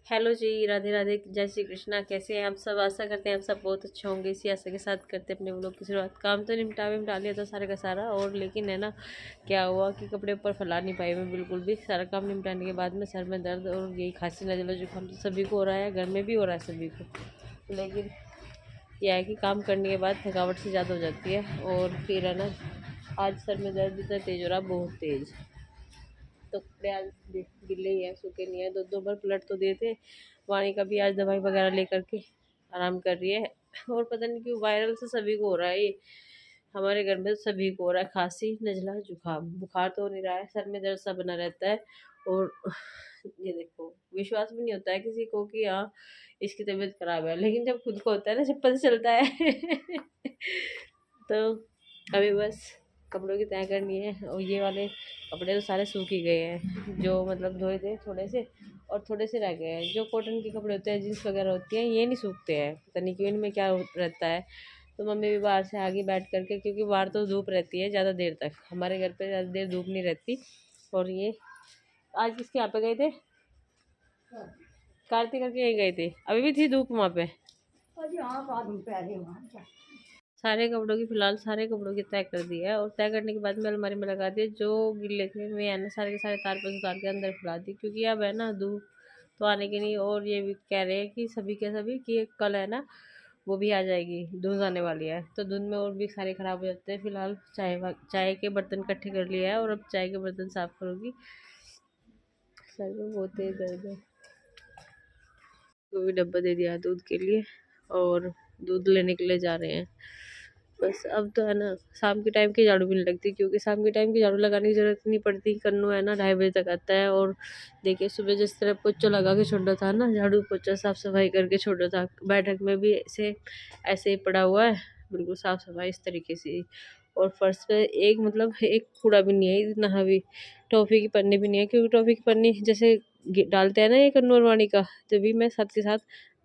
Hello जी, राधे राधे, जय श्री कृष्णा। कैसे हैं आप सब? आशा करते हैं आप सब बहुत अच्छे होंगे। इसी आशा के साथ करते अपने व्लॉग की शुरुआत। काम तो निपटा लिया था सारे का सारा, और लेकिन है ना क्या हुआ कि कपड़े ऊपर फैला नहीं पाई मैं बिल्कुल भी। सारा काम निपटाने के बाद में सर में दर्द और यही खांसी नजला जुकाम तो सभी को हो रहा है, घर में भी हो रहा है सभी को। लेकिन यह है कि काम करने के बाद थकावट से ज़्यादा हो जाती है। और फिर है ना आज सर में दर्द इतना तेज़ हो रहा, बहुत तेज़। तो कपड़े आज गिले ही है, सूखे नहीं है। दो बार पलट तो दिए थे। वाणी का भी आज दवाई वगैरह लेकर के आराम कर रही है। और पता नहीं क्यों वायरल से सभी को हो रहा है ये। हमारे घर में सभी को हो रहा है, खांसी नजला जुकाम। बुखार तो हो नहीं रहा है, सर में दर्द सा बना रहता है। और ये देखो, विश्वास भी नहीं होता है किसी को कि हाँ इसकी तबीयत खराब है, लेकिन जब खुद को होता है ना जब पता चलता है तो अभी बस कपड़ों की तय करनी है। और ये वाले कपड़े तो सारे सूख ही गए हैं, जो मतलब धोए थे थोड़े से, और थोड़े से रह गए हैं। जो कॉटन के कपड़े होते हैं, जीन्स वगैरह होती हैं, ये नहीं सूखते हैं, पता नहीं क्यों इनमें क्या रहता है। तो मम्मी भी बाहर से आगे बैठ करके, क्योंकि बाहर तो धूप रहती है ज़्यादा देर तक, हमारे घर पे ज़्यादा देर धूप नहीं रहती। और ये आज किसके यहाँ पे गए थे? कार्तिक करके यहीं गए थे, अभी भी थी धूप वहाँ पे। सारे कपड़ों की फ़िलहाल सारे कपड़ों की तय कर दी है। और तय करने के बाद में अलमारी में लगा दिया। जो गिले थे मैं है ना सारे के सारे तार पर उतार के अंदर फैला दी, क्योंकि अब है ना धूप तो आने की नहीं। और ये भी कह रहे हैं कि सभी के सभी कि कल है ना वो भी आ जाएगी, धुंध आने वाली है। तो धुंध में और भी सारे ख़राब हो जाते हैं। फ़िलहाल चाय के बर्तन इकट्ठे कर लिया है, और अब चाय के बर्तन साफ़ करूँगी। सर में बहुत तेज दर्द है। वो भी डब्बा दे दिया है दूध के लिए, और दूध लेने के लिए जा रहे हैं। बस अब तो है ना शाम के टाइम की झाड़ू भी नहीं लगती, क्योंकि शाम के टाइम की झाड़ू लगाने की ज़रूरत नहीं पड़ती। कन्नू है ना 2:30 बजे तक आता है। और देखिए सुबह जिस तरह पोछा लगा के छोड़ा था ना, झाड़ू पोछा साफ़ सफाई करके छोड़ा था, बैठक में भी ऐसे ही पड़ा हुआ है, बिल्कुल साफ़ सफाई इस तरीके से। और फर्श पे एक मतलब एक कूड़ा भी नहीं है इतना हवी। टॉफ़ी की पन्नी भी नहीं है, क्योंकि टॉफ़ी की पन्नी जैसे डालते हैं ना ये कन्नू और वाणी का, तभी मैं साथ के साथ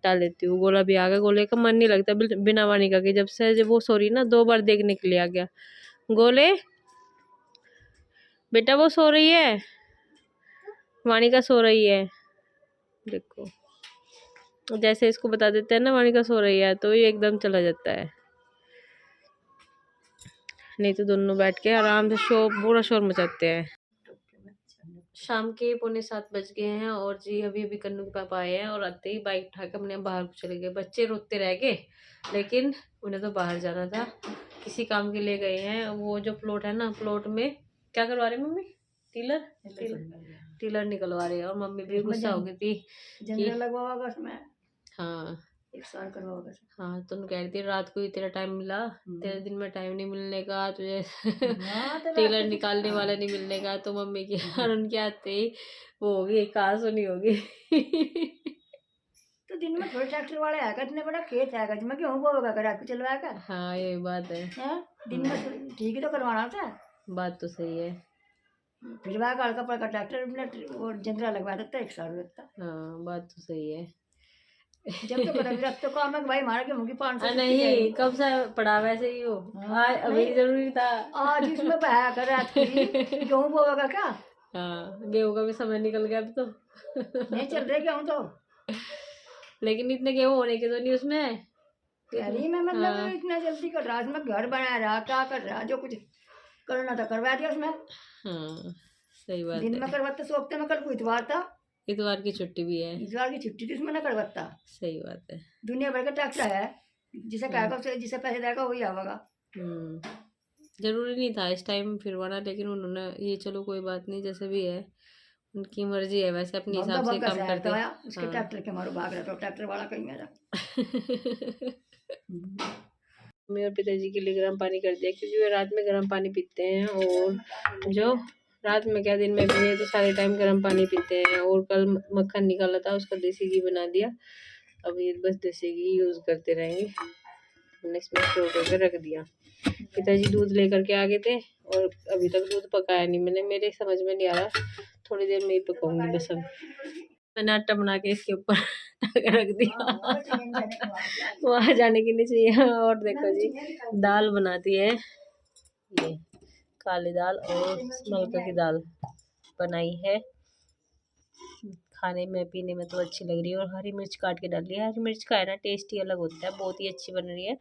डाल देती हूँ। गोला भी आ गया, गोले का मन नहीं लगता बिना वाणी का के। जब वो सो रही ना 2 बार देखने के लिए आ गया। गोले बेटा वो सो रही है, वाणी का सो रही है। देखो जैसे इसको बता देते हैं ना वाणी का सो रही है, तो ये एकदम चला जाता है। नहीं तो दोनों बैठ के आराम से पूरा शोर मचाते हैं। शाम के 6:45 बज गए हैं, और जी अभी अभी कन्नू के पापा आए हैं, और आते ही बाइक उठा के अपने बाहर चले गए। बच्चे रोते रह गए, लेकिन उन्हें तो बाहर जाना था, किसी काम के लिए गए हैं। वो जो प्लॉट है ना, प्लॉट में क्या करवा रहे मम्मी? टीलर निकलवा रहे हैं। और मम्मी भी गुस्सा हो गई थी कि हाँ एक साल करवाओगे। हाँ, तुम कह रही थी रात को ही तेरा टाइम मिला, तेरे दिन में टाइम नहीं मिलने का तुझे टेलर निकालने वाला नहीं मिलने का। तो मम्मी की और उनके आते ही वो होगी कहाँ सुनी होगी तो दिन में थोड़े ट्रैक्टर वाले आएगा, इतने बड़ा खेत आएगा जिसमें गेहूं बोएगा कर रात को चलवाया कर। हाँ ये बात है, दिन में ठीक ही तो करवाना था। बात तो सही है। फिर वह हल्का पड़का ट्रैक्टर और जंगला लगवा देता, 1 साल लगता। हाँ बात तो सही है। जब तो कभी रख तो काम है कि भाई हमारा गेहूं की 500 नहीं कब से पड़ा वैसे ही हो। आज अभी जरूरी था आज इसमें बहा कर रात को गेहूं बोएगा क्या? हाँ गेहूं का भी समय निकल गया अब तो नहीं चल रहे गेहूं तो, लेकिन इतने गेहूं होने के तो नहीं उसमें कह रही मैं मतलब इतना जल्दी कर रहा, उसमें घर बना रहा, क्या कर रहा, जो कुछ करना था करवा दिया उसमें। हाँ सही बात दिन है। में करवाता सोचते में, कल को इतवार था, इतवार की छुट्टी भी है, इतवार की छुट्टी थी, उसमें ना करवाता। सही बात है। दुनिया भर का ट्रैक्टर है, जिसे कहेगा उसे, जिसे पैसे देगा वही आवेगा। जरूरी नहीं था इस टाइम फिरवाना, लेकिन उन्होंने ये चलो कोई बात नहीं, जैसे भी है उनकी मर्जी है, वैसे अपने हिसाब से काम करते हैं। उसके ट्रैक्टर के मारो भाग रहा था ट्रैक्टर वाला कहीं मेरा मम्मी और पिताजी के लिए गर्म पानी कर दिया, क्योंकि वे रात में गर्म पानी पीते हैं। और जो रात में क्या दिन में भी है तो सारे टाइम गर्म पानी पीते हैं। और कल मक्खन निकाला था, उसका देसी घी बना दिया। अब ये बस देसी घी यूज़ करते रहेंगे। हमने इसमें स्टोर करके रख दिया। पिताजी दूध लेकर के आ गए थे, और अभी तक दूध पकाया नहीं मैंने, मेरे समझ में नहीं आ रहा, थोड़ी देर में ही पकाऊंगी बस। अब मैंने आटा बना के इसके ऊपर रख दिया वहाँ जाने के लिए चाहिए। और देखो जी दाल बनाती है, ये काली दाल और मलका की दाल बनाई है, खाने में पीने में तो अच्छी लग रही है। और हरी मिर्च काट के डाल ली है। हरी मिर्च का है ना टेस्ट ही अलग होता है, बहुत ही अच्छी बन रही है।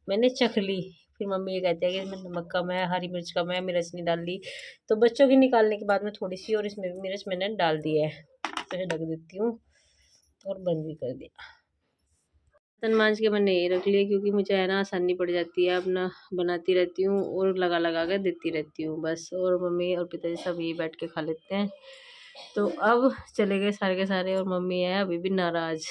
मैंने चख ली, फिर मम्मी ये कहती है कि इसमें नमक कम है, हरी मिर्च कम है, मिर्च नहीं डाल ली। तो बच्चों की निकालने के बाद में थोड़ी सी और इसमें भी मिर्च मैंने डाल दी है। तो इसे ढक देती हूँ और बंद भी कर दिया। बर्तन मांज के मैंने ये रख लिया क्योंकि मुझे है ना आसानी पड़ जाती है, अपना बनाती रहती हूँ और लगा लगा के देती रहती हूँ बस। और मम्मी और पिताजी सब यही बैठ के खा लेते हैं। तो अब चले गए सारे के सारे और मम्मी है अभी भी नाराज।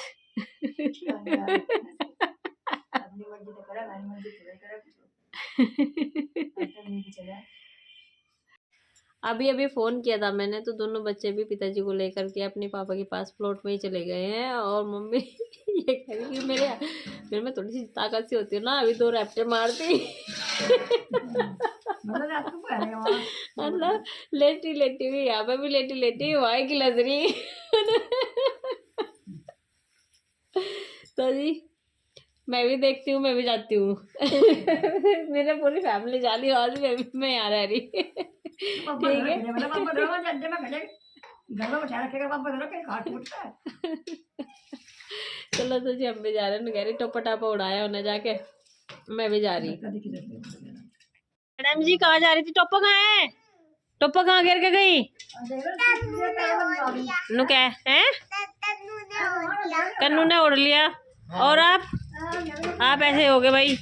अभी अभी फ़ोन किया था मैंने, तो दोनों बच्चे भी पिताजी को लेकर के अपने पापा के पास प्लॉट में ही चले गए हैं। और मम्मी ये कह रही कि मेरे में थोड़ी सी ताकत सी होती है ना, अभी 2 रैप्टे मार दी। मतलब लेटी लेटी हुई, यहाँ पे भी लेटी लेटी वहाँ की लग रही। तो जी मैं भी देखती हूँ, मैं भी जाती हूँ। मेरे पूरी फैमिली जा रही, आज मैं यहाँ रह रही। ठीक है। चलो तो जी हम भी जा रहे हैं। कह रही टोपा टापा उड़ाया उन्हें जाके, मैं भी जा रही। मैडम जी कहाँ जा रही थी? टोपा कहाँ है? टोपा कहाँ गिर के गई? नु क्या है? कन्नू ने उड़ लिया। और आप ऐसे हो गए भाई,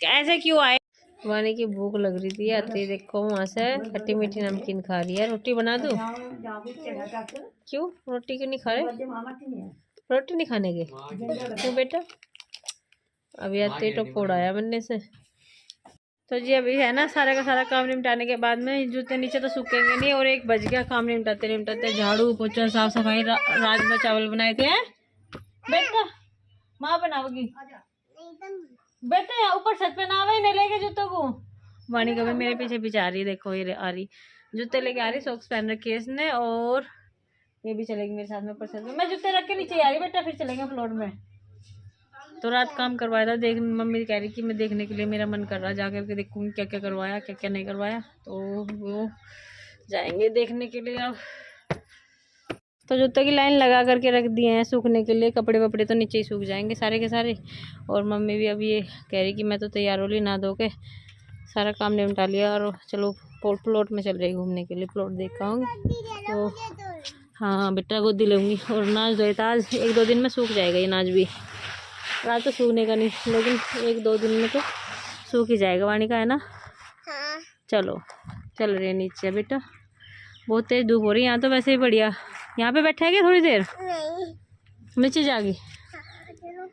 ऐसे क्यों आए? वानी की भूख लग रही थी, आते देखो वहाँ से खट्टी मीठी नमकीन खा रही है। रोटी बना दूँ? क्यों रोटी क्यों नहीं खा रहे? रोटी नहीं खाने के क्यों बेटा? अभी आते टोप उड़ाया बनने से। तो जी अभी है ना सारा का सारा काम निपटाने के बाद में जूते नीचे तो सूखेंगे नहीं, और 1 बज गया। काम निपटाते निपटाते झाड़ू पोछा साफ सफाई, राजमा चावल बनाए थे। बेटा माँ बनाओगी बेटा, यहाँ ऊपर छत पे ना आवे, नहीं लेके जूतों को। वाणी कभी मेरे पीछे पीछे आ रही, देखो ये आ रही, जूते लेके आ रही, सॉक्स पहन रखी है इसने। और ये भी चलेगी मेरे साथ में ऊपर छत पे। मैं जूते रख के नीचे आ रही बेटा, फिर चलेंगे फ्लोर में। तो रात काम करवाया था, देख मम्मी कह रही कि मैं देखने के लिए मेरा मन कर रहा, जाकर के देखूंगी क्या क्या करवाया क्या क्या नहीं करवाया। तो वो जाएंगे देखने के लिए अब। तो जूतों की लाइन लगा करके रख दिए हैं सूखने के लिए। कपड़े वपड़े तो नीचे ही सूख जाएंगे सारे के सारे। और मम्मी भी अभी ये कह रही कि मैं तो तैयार हो ली, ना धो के सारा काम निपटा लिया और चलो प्लॉट में चल रही घूमने के लिए। प्लॉट देख आऊँगी तो हाँ बेटा गोदी लूँगी। और नाच धोए था आज, 1-2 दिन में सूख जाएगा ये नाच भी। रात तो सूखने का नहीं, लेकिन 1-2 दिन में तो सूख ही जाएगा। वाणी का है ना? हाँ। चलो चल रही है नीचे बेटा, बहुत तेज धूप हो रही है यहाँ तो। वैसे ही बढ़िया, यहाँ पे बैठा है क्या थोड़ी देर? नहीं, नीचे जागी। हाँ,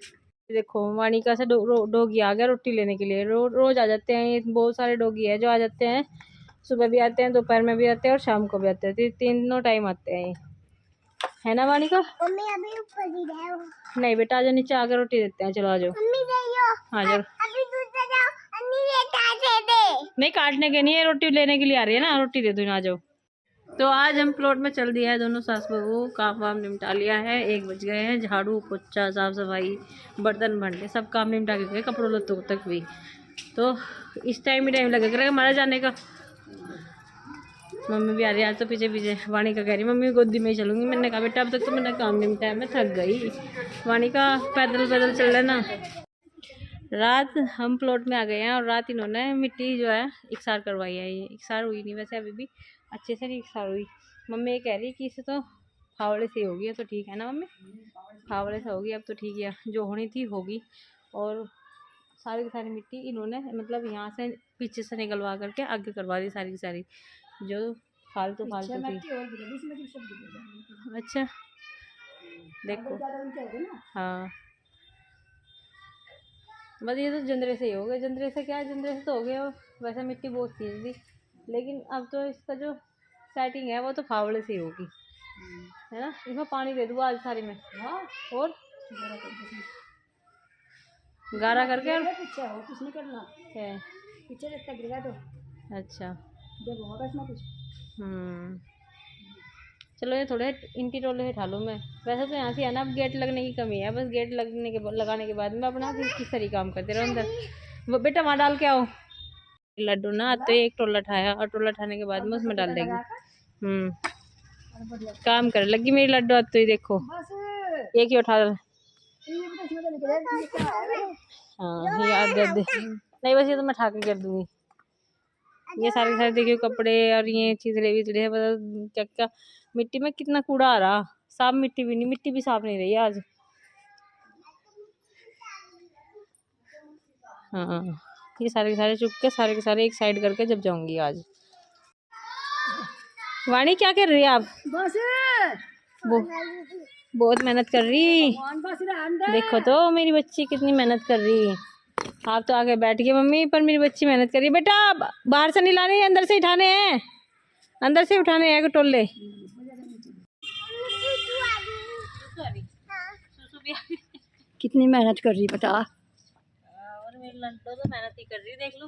देखो वाणी का से डोगी आ गया रोटी लेने के लिए। रोज आ जाते हैं, बहुत सारे डोगी है जो आ जाते हैं। सुबह भी आते हैं, दोपहर में भी आते हैं और शाम को भी आते हैं। 3 टाइम आते हैं, है ना वाणी का? मम्मी अभी ऊपर ही है। नहीं बेटा आजा नीचे, आकर रोटी देते हैं। चलो आ जाओ। हाँ जाओ। नहीं काटने के नहीं है, रोटी लेने के लिए आ रही है ना, रोटी दे दो। आ जाओ। तो आज हम प्लॉट में चल दिया है, दोनों सास बहू काम वाम निपटा लिया है। 1 बज गए हैं। झाड़ू पोछा साफ सफाई बर्तन भांडे सब काम निपटा के गए, कपड़ों लत्तों तक भी। तो इस टाइम ही टाइम लगेगा हमारा जाने का। मम्मी भी आ रही है आज तो पीछे पीछे। वाणी का कह रही मम्मी गोदी में ही चलूंगी। मैंने कहा बेटा अब तक तो मैंने काम निपटाया, मैं थक गई। वाणी का पैदल पैदल चल रहा ना। रात हम प्लॉट में आ गए हैं और रात इन्होंने मिट्टी जो है इकसार करवाई है। ये इकसार हुई नहीं वैसे, अभी भी अच्छे से नहीं इकसार हुई। मम्मी ये कह रही कि इसे तो फावड़े से होगी, तो ठीक है ना मम्मी? फावड़े से होगी अब तो ठीक है, जो होनी थी होगी। और सारी की सारी मिट्टी इन्होंने मतलब यहाँ से पीछे से निकलवा करके आगे करवा दी सारी की सारी, जो फालतू थी। अच्छा देखो हाँ, बस ये तो जंदरे से ही हो गए। जंदरे से क्या है, जंदरे से तो हो गया। वैसे मिट्टी बहुत चीज थी, लेकिन अब तो इसका जो सेटिंग है वो तो फावड़े से ही होगी, है ना? इसमें पानी दे दूँ आज सारी में। हाँ और गारा करके पीछे हो कुछ नहीं करना है, पीछे लगता गिरेगा तो। अच्छा कुछ चलो ये थोड़े इंटी टोले उठा लूँ मैं। वैसे तो यहाँ से है ना, अब गेट लगने की कमी है, बस गेट लगाने के बाद मैं अपना किस तरह काम करते रहो अंदर। वो बेटा वहाँ डाल के आओ लड्डू ना। तो एक टोला उठाया और टोला उठाने के बाद में उसमें डाल देंगे। काम कर लगी मेरी लड्डू। अब तो ही देखो बस एक ही उठा। ये बस इसमें तो निकल हाँ ये आधे आधे नहीं, बस ये तो मैं उठा के कर दूंगी। ये सारे के सारे देखियो कपड़े और ये चिथड़े विथड़े, पता क्या क्या मिट्टी में कितना कूड़ा आ रहा। साफ मिट्टी भी नहीं, मिट्टी भी साफ नहीं रही आज। हाँ ये सारे के सारे चुप के सारे के सारे एक साइड करके जब जाऊंगी आज। वाणी क्या कर रही है आप? बस वो बहुत मेहनत कर रही। बस अंदर देखो तो मेरी बच्ची कितनी मेहनत कर रही। आप तो आगे बैठ गए मम्मी, पर मेरी बच्ची मेहनत कर रही। बेटा बाहर से नहीं लाने, अंदर से उठाने हैं, अंदर से उठाने हैं टोले। कितनी मेहनत कर रही पता। और मेरी लड्डू तो मेहनत ही कर रही, देख लो।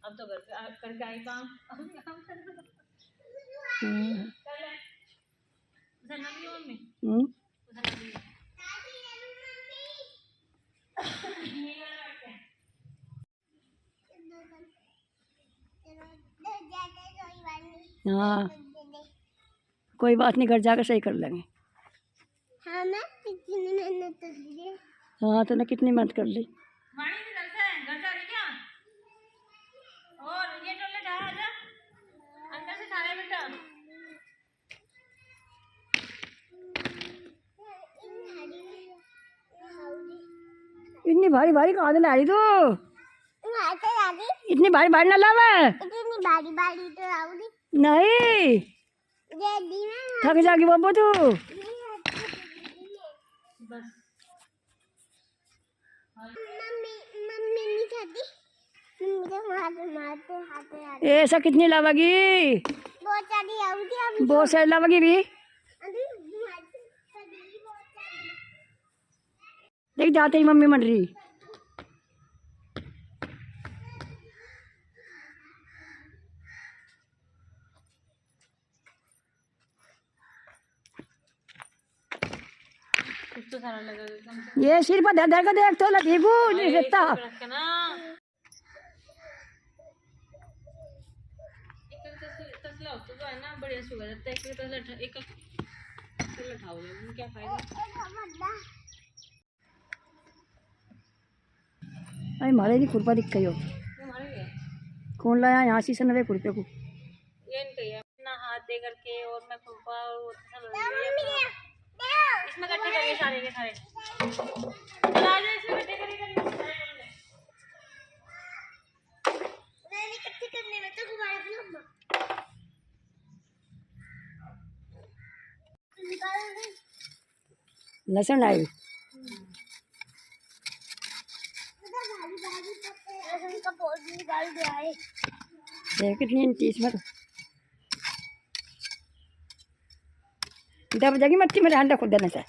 अब तो घर पे करके आई काम। हाँ कोई बात नहीं, घर जाकर सही कर लेंगे। हाँ मैं कितनी मेहनत कर ली है। हाँ तूने कितनी मेहनत कर ली। घर जा रही क्या? और ये टोले ढा आजा, अंदर से ढा ले बेटा। इतनी भारी भारी कहाँ से ला रही तू? इतनी भारी भारी ना लावे। इतनी बारी बारी तो आऊंगी नहीं, थक जाएगी बाबू तू। बस मम्मी मम्मी नहीं खाती, मम्मी तो मारते हाथे ऐसा कितनी लावेगी? बहुत सारी आऊंगी अब। बहुत सारी लावेगी भी। देख जाते ही मम्मी मर रही। तो सारा लगा एकदम। ये सिर पर धर धर के देख तो लगेगू नहीं सकता। तसला होता तो है ना, बढ़िया सुगा जाता है। एक तसला उठाओ क्या फायदा। अरे मारे नहीं खुरपा दिख गई हो। कौन लाया यहाँ शीशे 90 खुरपे को? ये नहीं कहिए ना, हाथ दे करके और मैं खुरपा और इसमें इकट्ठे करिए सारे के सारे। चल आ जाओ, इसमें इकट्ठे करिए इकट्ठे करने में तो गुब्बारा भी लंबा लहसुन आई का पोट निकाल दिया है। देख कितनी इंची इसमें तो दब जाएगी मट्टी मेरे अंडा खुद देने से।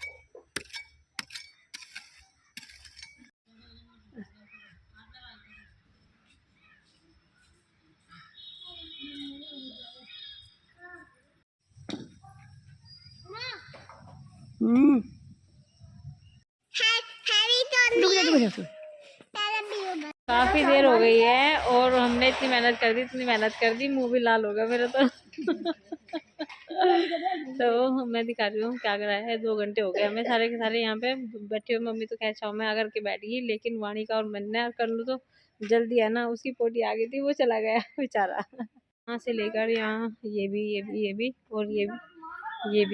काफी देर हो गई है और हमने इतनी मेहनत कर दी, मुंह भी लाल हो गया मेरा तो। तो मैं दिखा रही हूँ क्या करा है। 2 घंटे हो गए हमें सारे के सारे यहाँ पे बैठे हुए। मम्मी तो खैर छाव में आकर के बैठ गई, लेकिन वाणी का और मैंने कर लूँ तो जल्दी है ना, उसकी पोटी आ गई थी, वो चला गया बेचारा। यहाँ से लेकर यहाँ ये भी और ये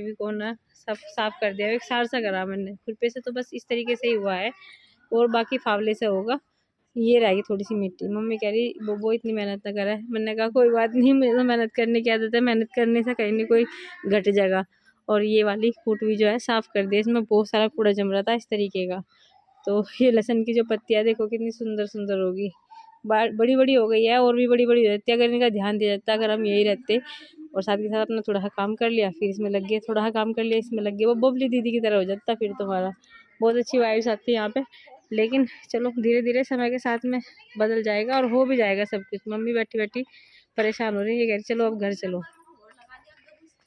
भी कोना सब साफ कर दिया। एक सार सा करा मैंने खुरपे से, तो बस इस तरीके से ही हुआ है और बाकी फावले से होगा। ये रहेगी थोड़ी सी मिट्टी। मम्मी कह रही वो इतनी मेहनत ना करे। मैंने कहा कोई बात नहीं, मुझे तो मेहनत करने की आदत है, मेहनत करने से कहीं नहीं कोई घट जाएगा। और ये वाली खूट भी जो है साफ़ कर दी, इसमें बहुत सारा कूड़ा जम रहा था इस तरीके का। तो ये लहसुन की जो पत्तियाँ देखो कितनी सुंदर सुंदर होगी, बड़ी बड़ी हो गई है और भी बड़ी बड़ी हो जाती है अगर इनका ध्यान दिया जाता। अगर हम यही रहते और साथ के साथ अपना थोड़ा सा काम कर लिया, फिर इसमें लग गए, थोड़ा सा काम कर लिया इसमें लग गए, वो बबली दीदी की तरह हो जाता फिर तुम्हारा। बहुत अच्छी वाइब्स आती है यहाँ पे। लेकिन चलो धीरे धीरे समय के साथ में बदल जाएगा और हो भी जाएगा सब कुछ। मम्मी बैठी बैठी परेशान हो रही है, ये कह रही चलो अब घर चलो।